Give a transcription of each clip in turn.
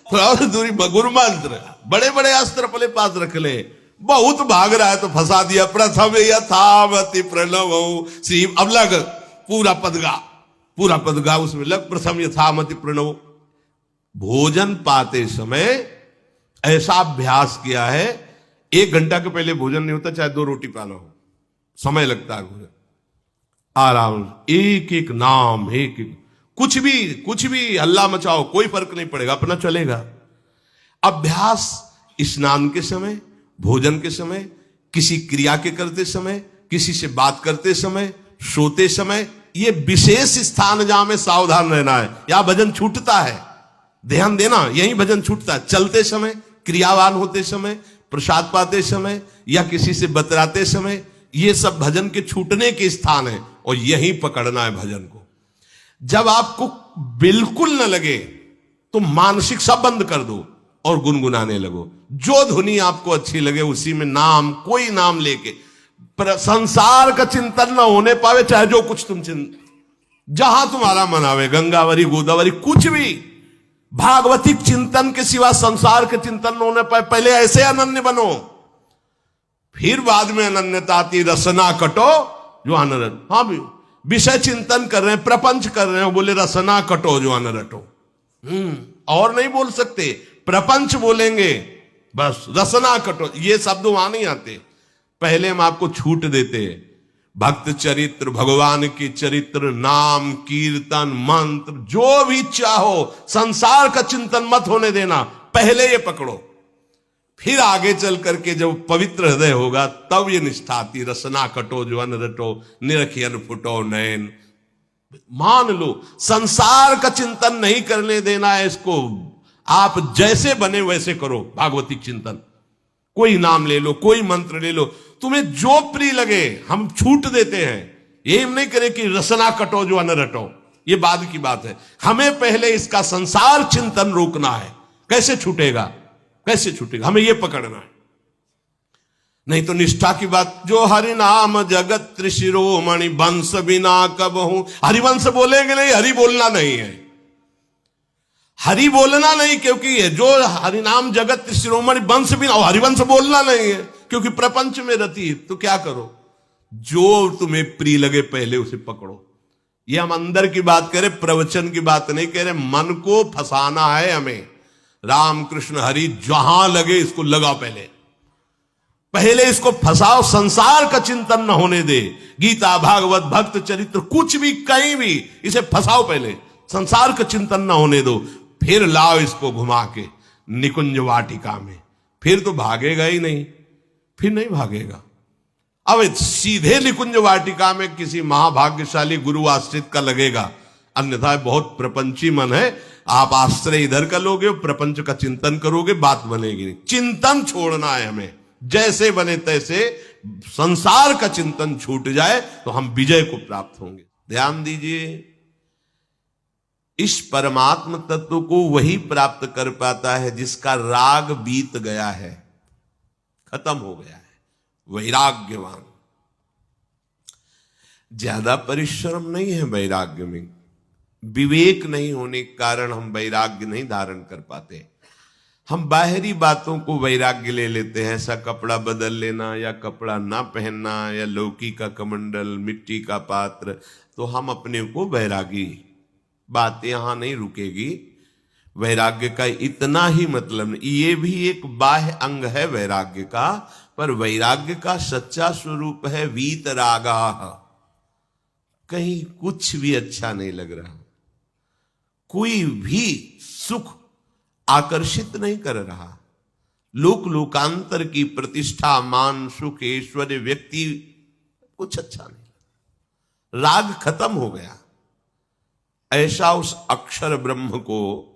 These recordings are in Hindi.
थोड़ा दूरी गुरु मंत्र, बड़े बड़े अस्त्र अपने पास रख ले, बहुत भाग रहा है तो फंसा दिया। प्रथम यथावति प्रणव श्री, अब लग पूरा पद गा उसमें लग, प्रथम यथामति प्रणव। भोजन पाते समय ऐसा अभ्यास किया है, 1 घंटा के पहले भोजन नहीं होता, चाहे 2 रोटी पाना हो, समय लगता है भोजन। आराम, एक एक नाम, एक एक, कुछ भी हल्ला मचाओ, कोई फर्क नहीं पड़ेगा, अपना चलेगा। अभ्यास स्नान के समय, भोजन के समय, किसी क्रिया के करते समय, किसी से बात करते समय, सोते समय, ये विशेष स्थान जहां में सावधान रहना है। यहां भजन छूटता है, ध्यान देना, यही भजन छूटता है। चलते समय, क्रियावान होते समय, प्रसाद पाते समय या किसी से बतराते समय, ये सब भजन के छूटने के स्थान है और यही पकड़ना है भजन को। जब आपको बिल्कुल न लगे तो मानसिक सब बंद कर दो और गुनगुनाने लगो। जो धुनी आपको अच्छी लगे उसी में नाम, कोई नाम लेके, संसार का चिंतन न होने पावे, चाहे जो कुछ तुम जहां तुम्हारा मन आवे, गंगावरी गोदावरी, कुछ भी, भागवतिक चिंतन के सिवा संसार के चिंतन न होने पाए। पहले ऐसे अनन्य बनो, फिर बाद में अनन्यता आती, रसना कटो जो अनरट। हाँ भी विषय चिंतन कर रहे हैं, प्रपंच कर रहे हैं, बोले रसना कटो जो अनरटो। और नहीं बोल सकते, प्रपंच बोलेंगे बस, रसना कटो, ये शब्द वहां नहीं आते। पहले हम आपको छूट देते हैं, भक्त चरित्र, भगवान की चरित्र, नाम, कीर्तन, मंत्र, जो भी चाहो, संसार का चिंतन मत होने देना, पहले ये पकड़ो। फिर आगे चल करके जब पवित्र हृदय होगा तब ये निष्ठा आती, रसना कटो जो अन रटो, निरखियन फुटो नयन। मान लो संसार का चिंतन नहीं करने देना है इसको, आप जैसे बने वैसे करो भागवतिक चिंतन। कोई नाम ले लो, कोई मंत्र ले लो, तुम्हें जो प्रिय लगे, हम छूट देते हैं। ये हम नहीं करें कि रसना कटो जो अन रटो, ये बाद की बात है। हमें पहले इसका संसार चिंतन रोकना है। कैसे छूटेगा, कैसे छूटेगा, हमें यह पकड़ना है। नहीं तो निष्ठा की बात, जो हरि नाम जगत त्रिशिरोमणि वंश बिना कबहू, हरिवंश बोलेंगे नहीं, हरि बोलना नहीं है, हरि बोलना नहीं, क्योंकि जो हरिनाम जगत शिरोमणि वंश बिना, हरिवंश बोलना नहीं है क्योंकि प्रपंच में रति। तो क्या करो, जो तुम्हें प्रिय लगे पहले उसे पकड़ो। ये हम अंदर की बात करें, प्रवचन की बात नहीं कह रहे। मन को फंसाना है हमें, राम कृष्ण हरि जहां लगे इसको लगाओ, पहले इसको फंसाओ, संसार का चिंतन न होने दे। गीता, भागवत, भक्त चरित्र, कुछ भी कहीं भी इसे फंसाओ, पहले संसार का चिंतन न होने दो, फिर लाओ इसको घुमा के निकुंज वाटिका में। फिर तो भागेगा ही नहीं, फिर नहीं भागेगा। अब सीधे निकुंज वाटिका में किसी महाभाग्यशाली गुरु आश्रित का लगेगा, अन्यथा बहुत प्रपंची मन है। आप आश्रय इधर का लोगे, प्रपंच का चिंतन करोगे, बात बनेगी नहीं। चिंतन छोड़ना है हमें, जैसे बने तैसे संसार का चिंतन छूट जाए तो हम विजय को प्राप्त होंगे। ध्यान दीजिए, इस परमात्म तत्व को वही प्राप्त कर पाता है जिसका राग बीत गया है, खत्म हो गया है, वैराग्यवान। ज्यादा परिश्रम नहीं है वैराग्य में, विवेक नहीं होने के कारण हम वैराग्य नहीं धारण कर पाते। हम बाहरी बातों को वैराग्य ले लेते हैं, ऐसा कपड़ा बदल लेना या कपड़ा ना पहनना या लौकी का कमंडल, मिट्टी का पात्र, तो हम अपने को वैरागी। बात यहां नहीं रुकेगी। वैराग्य का इतना ही मतलब नहीं, ये भी एक बाह्य अंग है वैराग्य का, पर वैराग्य का सच्चा स्वरूप है वीतरागा। कहीं कुछ भी अच्छा नहीं लग रहा, कोई भी सुख आकर्षित नहीं कर रहा, लोक लोकांतर की प्रतिष्ठा, मान, सुख, ऐश्वर्य, व्यक्ति, कुछ अच्छा नहीं, राग खत्म हो गया। ऐसा उस अक्षर ब्रह्म को,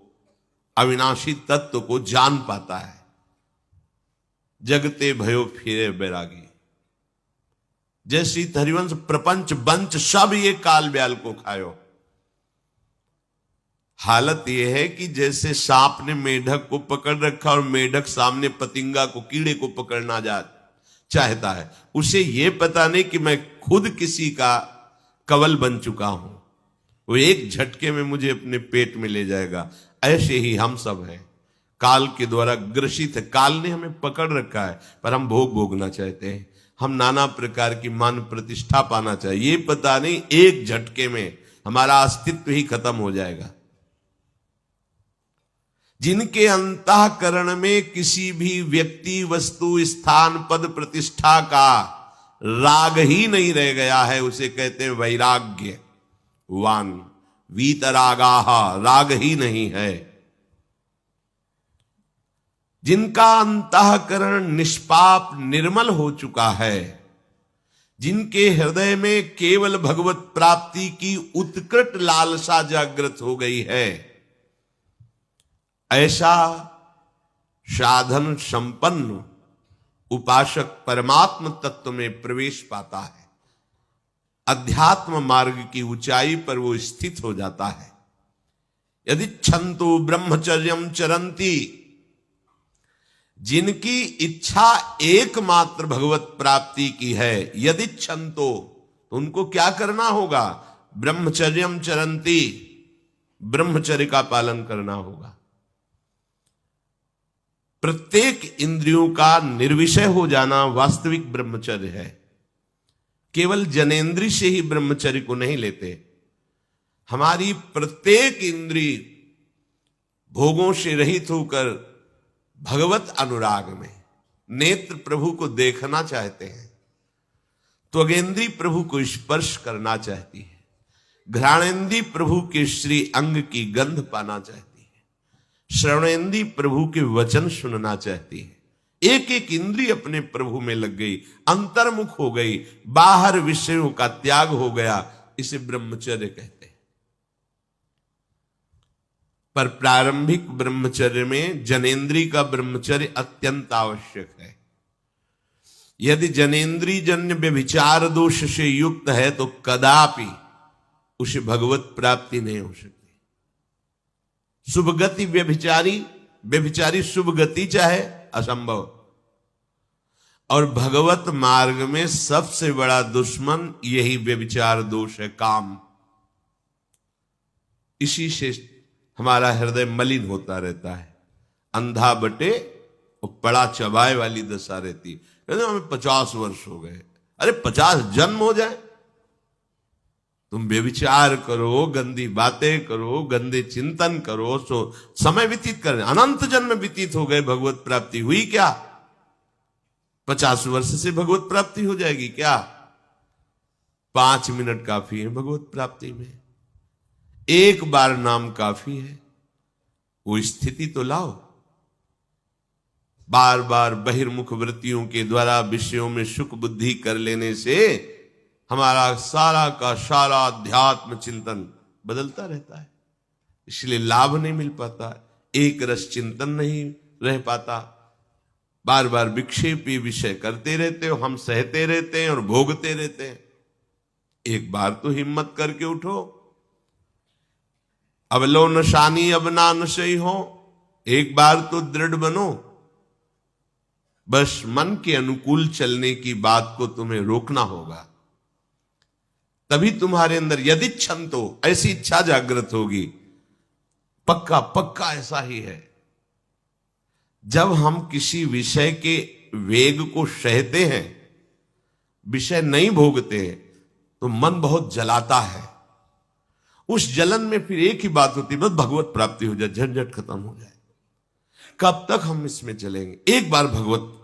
अविनाशी तत्व को जान पाता है। जगते भयो फिरे बैरागी। जैसी हरिवंश प्रपंच बंच सब ये काल ब्याल को खायो। हालत यह है कि जैसे सांप ने मेढक को पकड़ रखा और मेढक सामने पतिंगा को, कीड़े को पकड़ना चाहता है, उसे यह पता नहीं कि मैं खुद किसी का कवल बन चुका हूं, वो एक झटके में मुझे अपने पेट में ले जाएगा। ऐसे ही हम सब हैं, काल के द्वारा ग्रसित है। काल ने हमें पकड़ रखा है, पर हम भोग भोगना चाहते हैं। हम नाना प्रकार की मान प्रतिष्ठा पाना चाहिए। ये पता नहीं एक झटके में हमारा अस्तित्व ही खत्म हो जाएगा। जिनके अंतःकरण में किसी भी व्यक्ति, वस्तु, स्थान, पद, प्रतिष्ठा का राग ही नहीं रह गया है, उसे कहते हैं वैराग्यवान। वीतरागाह, राग ही नहीं है। जिनका अंतःकरण निष्पाप निर्मल हो चुका है, जिनके हृदय में केवल भगवत प्राप्ति की उत्कट लालसा जागृत हो गई है, ऐसा साधन संपन्न उपासक परमात्म तत्व में प्रवेश पाता है। अध्यात्म मार्ग की ऊंचाई पर वो स्थित हो जाता है। यदि छंतु ब्रह्मचर्यम चरंती, जिनकी इच्छा एकमात्र भगवत प्राप्ति की है, यदि छंतो, तो उनको क्या करना होगा? ब्रह्मचर्यम चरंती, ब्रह्मचर्य का पालन करना होगा। प्रत्येक इंद्रियों का निर्विषय हो जाना वास्तविक ब्रह्मचर्य है। केवल जनेन्द्रिय से ही ब्रह्मचर्य को नहीं लेते। हमारी प्रत्येक इंद्री भोगों से रहित होकर भगवत अनुराग में, नेत्र प्रभु को देखना चाहते हैं, त्वगेंद्री प्रभु को स्पर्श करना चाहती है, घ्राणेन्द्री प्रभु के श्री अंग की गंध पाना चाहती है, श्रवणेन्द्री प्रभु के वचन सुनना चाहती है। एक एक इंद्री अपने प्रभु में लग गई, अंतर्मुख हो गई, बाहर विषयों का त्याग हो गया। इसे ब्रह्मचर्य कहते हैं। पर प्रारंभिक ब्रह्मचर्य में जनेन्द्री का ब्रह्मचर्य अत्यंत आवश्यक है। यदि जनेन्द्री जन्य व्यभिचार दोष से युक्त है तो कदापि उसे भगवत प्राप्ति नहीं हो सकती। शुभ गति व्यभिचारी शुभ गति चाहे असंभव। और भगवत मार्ग में सबसे बड़ा दुश्मन यही व्यभिचार दोष है, काम। इसी से हमारा हृदय मलिन होता रहता है। अंधा बटे और पड़ा चबाए वाली दशा रहती। कहते हमें 50 वर्ष हो गए। अरे 50 जन्म हो जाए, तुम व्यभिचार करो, गंदी बातें करो, गंदे चिंतन करो, सो समय व्यतीत कर, अनंत जन्म व्यतीत हो गए, भगवत प्राप्ति हुई क्या? 50 वर्ष से भगवत प्राप्ति हो जाएगी क्या? 5 मिनट काफी है भगवत प्राप्ति में। एक बार नाम काफी है। वो स्थिति तो लाओ। बार बार बहिर्मुख वृत्तियों के द्वारा विषयों में सुख बुद्धि कर लेने से हमारा सारा का सारा अध्यात्म चिंतन बदलता रहता है। इसलिए लाभ नहीं मिल पाता, एक रस चिंतन नहीं रह पाता। बार बार विक्षेपी विषय करते रहते हो, हम सहते रहते हैं और भोगते रहते हैं। एक बार तो हिम्मत करके उठो। अब लो नशानी अब ना नशई हो, एक बार तो दृढ़ बनो। बस मन के अनुकूल चलने की बात को तुम्हें रोकना होगा, तभी तुम्हारे अंदर यदि छंतो, ऐसी इच्छा जागृत होगी। पक्का पक्का ऐसा ही है। जब हम किसी विषय के वेग को सहते हैं, विषय नहीं भोगते, तो मन बहुत जलाता है। उस जलन में फिर एक ही बात होती है, बस भगवत प्राप्ति हो जाए, झंझट खत्म हो जाए। कब तक हम इसमें चलेंगे? एक बार भगवत,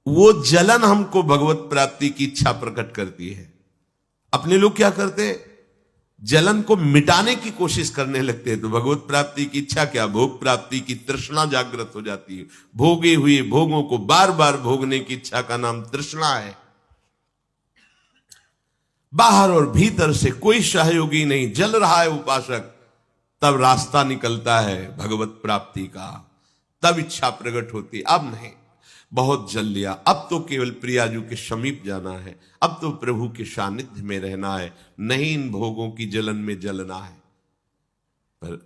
वो जलन हमको भगवत प्राप्ति की इच्छा प्रकट करती है। अपने लोग क्या करते हैं? जलन को मिटाने की कोशिश करने लगते हैं। तो भगवत प्राप्ति की इच्छा क्या? भोग प्राप्ति की तृष्णा जागृत हो जाती है। भोगे हुए भोगों को बार बार भोगने की इच्छा का नाम तृष्णा है। बाहर और भीतर से कोई सहयोगी नहीं, जल रहा है उपासक, तब रास्ता निकलता है भगवत प्राप्ति का, तब इच्छा प्रकट होती। अब नहीं, बहुत जल लिया, अब तो केवल प्रियाजू के समीप जाना है, अब तो प्रभु के सानिध्य में रहना है, नहीं इन भोगों की जलन में जलना है। पर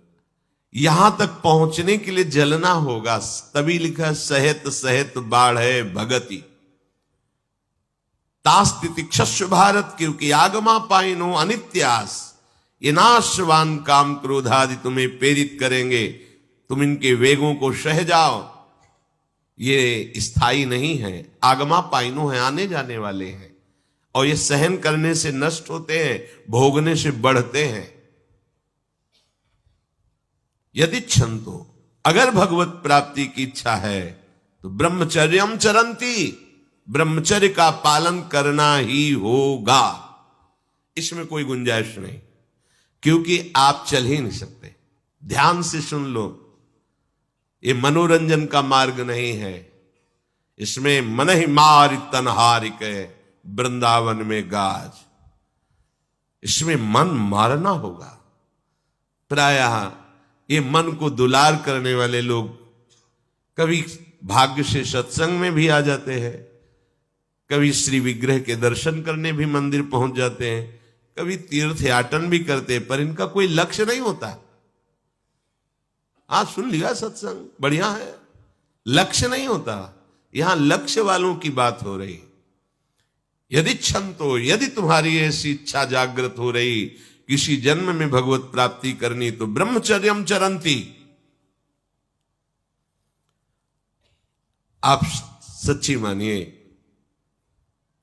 यहां तक पहुंचने के लिए जलना होगा। तभी लिखा सहित सहित बाढ़ है भगति तास्तिति क्षस्व भारत, क्योंकि आगमा पाइनो अनित्यास, ये नाशवान काम क्रोध आदि तुम्हें प्रेरित करेंगे। तुम इनके वेगों को सह जाओ, ये स्थायी नहीं है, आगमा पाइनो है, आने जाने वाले हैं, और ये सहन करने से नष्ट होते हैं, भोगने से बढ़ते हैं। यदि छंतो, अगर भगवत प्राप्ति की इच्छा है तो ब्रह्मचर्यम चरंती, ब्रह्मचर्य का पालन करना ही होगा, इसमें कोई गुंजाइश नहीं, क्योंकि आप चल ही नहीं सकते। ध्यान से सुन लो, ये मनोरंजन का मार्ग नहीं है, इसमें मन ही मार तनहारिक वृंदावन में गाज, इसमें मन मारना होगा। प्रायः ये मन को दुलार करने वाले लोग कभी भाग्य से सत्संग में भी आ जाते हैं, कभी श्री विग्रह के दर्शन करने भी मंदिर पहुंच जाते हैं, कभी तीर्थ याटन भी करते हैं, पर इनका कोई लक्ष्य नहीं होता। आज सुन लिया सत्संग, बढ़िया है, लक्ष्य नहीं होता। यहां लक्ष्य वालों की बात हो रही। यदि छंतो, यदि तुम्हारी ऐसी इच्छा जागृत हो रही किसी जन्म में भगवत प्राप्ति करनी, तो ब्रह्मचर्यम चरंती, आप सच्ची मानिए,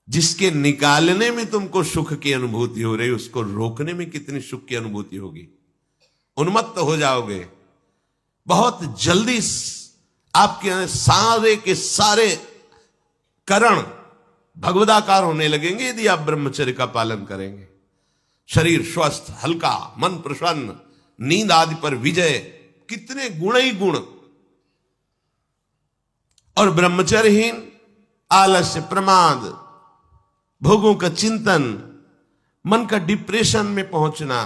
जिसके निकालने में तुमको सुख की अनुभूति हो रही, उसको रोकने में कितनी सुख की अनुभूति होगी। उन्मत्त हो जाओगे, बहुत जल्दी आपके सारे के सारे करण भगवदाकार होने लगेंगे यदि आप ब्रह्मचर्य का पालन करेंगे। शरीर स्वस्थ, हल्का, मन प्रसन्न, नींद आदि पर विजय, कितने गुण ही गुण। और ब्रह्मचर्यहीन आलस्य, प्रमाद, भोगों का चिंतन, मन का डिप्रेशन में पहुंचना,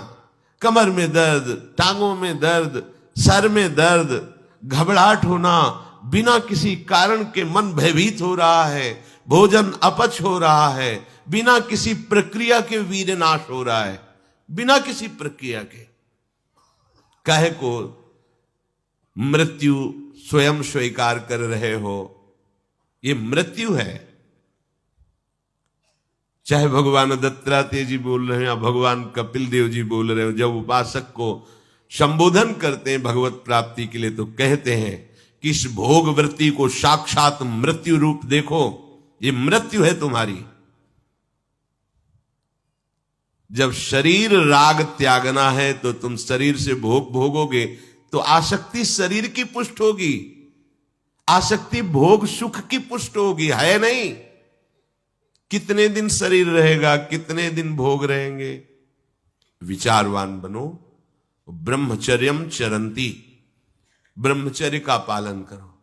कमर में दर्द, टांगों में दर्द, सर में दर्द, घबराहट होना, बिना किसी कारण के मन भयभीत हो रहा है, भोजन अपच हो रहा है, बिना किसी प्रक्रिया के वीर नाश हो रहा है, बिना किसी प्रक्रिया के। काहे को मृत्यु स्वयं स्वीकार कर रहे हो, ये मृत्यु है। चाहे भगवान दत्तात्रेय जी बोल रहे हैं या भगवान कपिल देव जी बोल रहे हो, जब उपासक को संबोधन करते हैं भगवत प्राप्ति के लिए, तो कहते हैं कि इस भोग वृत्ति को साक्षात मृत्यु रूप देखो, ये मृत्यु है तुम्हारी। जब शरीर राग त्यागना है तो तुम शरीर से भोग भोगोगे, तो आसक्ति शरीर की पुष्ट होगी, आसक्ति भोग सुख की पुष्ट होगी, है नहीं। कितने दिन शरीर रहेगा, कितने दिन भोग रहेंगे। विचारवान बनो, ब्रह्मचर्यम चरंती, ब्रह्मचर्य का पालन करो।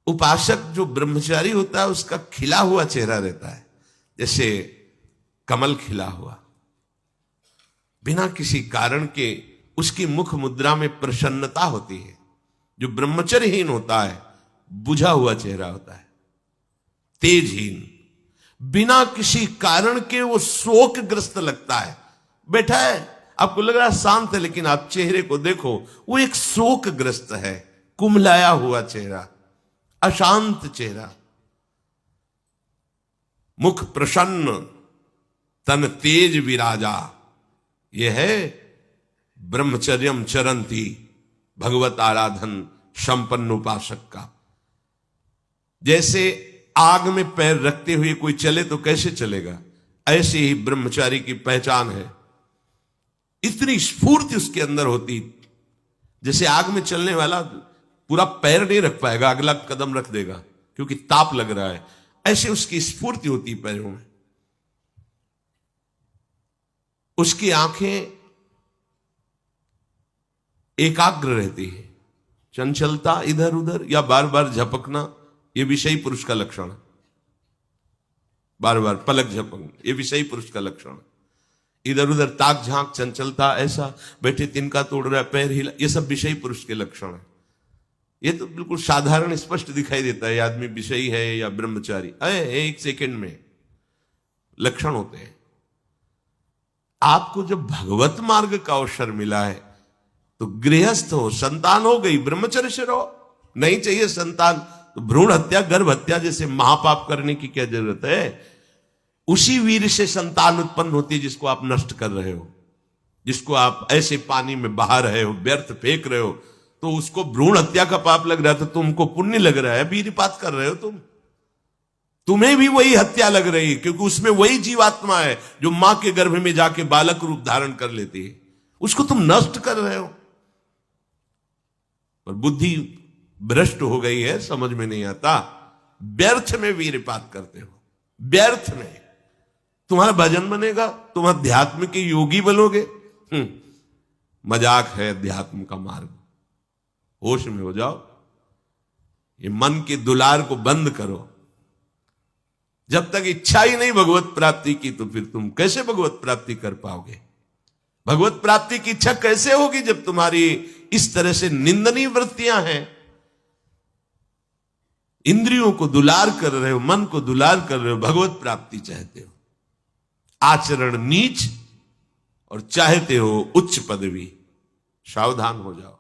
उपासक जो ब्रह्मचारी होता है उसका खिला हुआ चेहरा रहता है, जैसे कमल खिला हुआ, बिना किसी कारण के उसकी मुख मुद्रा में प्रसन्नता होती है। जो ब्रह्मचर्यहीन होता है बुझा हुआ चेहरा होता है, तेजहीन, बिना किसी कारण के वो शोकग्रस्त लगता है। बैठा है, आपको लग रहा है शांत है, लेकिन आप चेहरे को देखो, वो एक शोकग्रस्त है, कुम्हलाया हुआ चेहरा, अशांत चेहरा। मुख प्रसन्न, तन तेज विराजा, यह है ब्रह्मचर्यम चरंती, भगवत आराधन संपन्न उपासक का। जैसे आग में पैर रखते हुए कोई चले तो कैसे चलेगा, ऐसे ही ब्रह्मचारी की पहचान है। इतनी स्फूर्ति उसके अंदर होती, जैसे आग में चलने वाला पूरा पैर नहीं रख पाएगा, अगला कदम रख देगा क्योंकि ताप लग रहा है, ऐसे उसकी स्फूर्ति होती पैरों में। उसकी आंखें एकाग्र रहती है, चंचलता इधर उधर या बार बार झपकना, यह विषयी पुरुष का लक्षण है। बार बार पलक झपकना, यह विषयी पुरुष का लक्षण है। इधर उधर ताक झांक, चंचलता, ऐसा बैठे तिनका तोड़ रहा है, पैर हिला, ये सब विषयी पुरुष के लक्षण है। ये तो बिल्कुल साधारण स्पष्ट दिखाई देता है आदमी विषयी है या ब्रह्मचारी, एक सेकंड में लक्षण होते हैं। आपको जब भगवत मार्ग का अवसर मिला है तो गृहस्थ हो, संतान हो गई, ब्रह्मचर्य से रहो। नहीं चाहिए संतान तो भ्रूण हत्या, गर्भ हत्या जैसे महापाप करने की क्या जरूरत है। उसी वीर से संतान उत्पन्न होती है जिसको आप नष्ट कर रहे हो, जिसको आप ऐसे पानी में बहा रहे हो, व्यर्थ फेंक रहे हो। तो उसको भ्रूण हत्या का पाप लग रहा था, तुमको पुण्य लग रहा है, वीरपात कर रहे हो तुम्हें भी वही हत्या लग रही है, क्योंकि उसमें वही जीवात्मा है जो मां के गर्भ में जाके बालक रूप धारण कर लेती है, उसको तुम नष्ट कर रहे हो। पर बुद्धि भ्रष्ट हो गई है, समझ में नहीं आता, व्यर्थ में वीरपात करते हो, व्यर्थ में। तुम्हारा भजन बनेगा, तुम अध्यात्म के योगी बनोगे, मजाक है अध्यात्म का मार्ग। होश में हो जाओ, ये मन के दुलार को बंद करो। जब तक इच्छा ही नहीं भगवत प्राप्ति की, तो फिर तुम कैसे भगवत प्राप्ति कर पाओगे? भगवत प्राप्ति की इच्छा कैसे होगी जब तुम्हारी इस तरह से निंदनीय वृत्तियां हैं? इंद्रियों को दुलार कर रहे हो, मन को दुलार कर रहे हो, भगवत प्राप्ति चाहते हो, आचरण नीच और चाहते हो उच्च पदवी। सावधान हो जाओ।